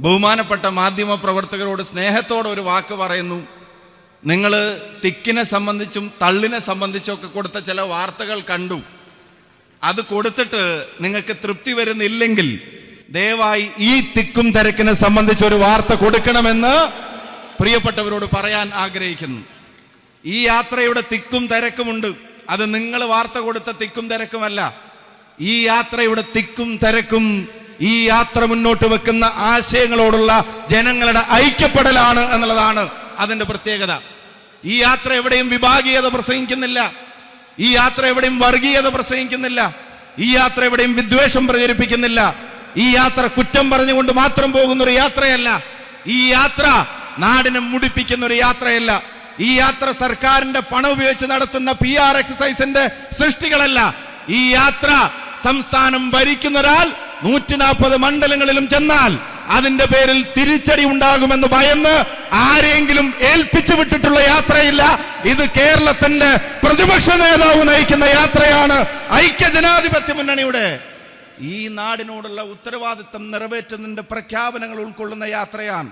ബഹുമാനപ്പെട്ട മാധ്യമ പ്രവർത്തകരോട് സ്നേഹത്തോടെ ഒരു വാക്ക് പറയുന്നു. നിങ്ങൾ തിക്കിനെ സംബന്ധിച്ചും തള്ളിനെ സംബന്ധിച്ചും ഒക്കെ കൊടുത്ത ചില വാർത്തകൾ കണ്ടു. അത് കൊടുത്തിട്ട് നിങ്ങൾക്ക് തൃപ്തി വരുന്നില്ലെങ്കിൽ ദയവായി ഈ തിക്കും തിരക്കിനെ സംബന്ധിച്ച് ഒരു വാർത്ത കൊടുക്കണമെന്ന് പ്രിയപ്പെട്ടവരോട് പറയാൻ ആഗ്രഹിക്കുന്നു. ഈ യാത്രയുടെ തിക്കും തിരക്കുമുണ്ട്. അത് നിങ്ങൾ വാർത്ത കൊടുത്ത തിക്കും തിരക്കുമല്ല. ഈ യാത്രയുടെ തിക്കും തിരക്കും ഈ യാത്ര മുന്നോട്ട് വെക്കുന്ന ആശയങ്ങളോടുള്ള ജനങ്ങളുടെ ഐക്യപ്പെടലാണ് എന്നുള്ളതാണ് അതിന്റെ പ്രത്യേകത. ഈ യാത്ര എവിടെയും വിഭാഗീയത പ്രസംഗിക്കുന്നില്ല. ഈ യാത്ര എവിടെയും വർഗീയത പ്രസംഗിക്കുന്നില്ല. ഈ യാത്ര എവിടെയും വിദ്വേഷം പ്രചരിപ്പിക്കുന്നില്ല. ഈ യാത്ര കുറ്റം പറഞ്ഞുകൊണ്ട് മാത്രം പോകുന്ന ഒരു യാത്രയല്ല. ഈ യാത്ര നാടിനെ മുടിപ്പിക്കുന്ന ഒരു യാത്രയല്ല. ഈ യാത്ര സർക്കാരിന്റെ പണം ഉപയോഗിച്ച് നടത്തുന്ന PR എക്സസൈസിന്റെ സൃഷ്ടികളല്ല. ഈ യാത്ര സംസ്ഥാനം ഭരിക്കുന്ന ഒരാൾ 140 മണ്ഡലങ്ങളിലും ചെന്നാൽ അതിന്റെ പേരിൽ തിരിച്ചടി ഉണ്ടാകുമെന്ന് ഭയന്ന് ആരെങ്കിലും ഏൽപ്പിച്ചു വിട്ടിട്ടുള്ള യാത്രയില്ല. ഇത് കേരളത്തിന്റെ പ്രതിപക്ഷ നേതാവ് നയിക്കുന്ന യാത്രയാണ്. ഐക്യജനാധിപത്യ മുന്നണിയുടെ ഈ നാടിനോടുള്ള ഉത്തരവാദിത്തം നിറവേറ്റുന്നതിന്റെ പ്രഖ്യാപനങ്ങൾ ഉൾക്കൊള്ളുന്ന യാത്രയാണ്.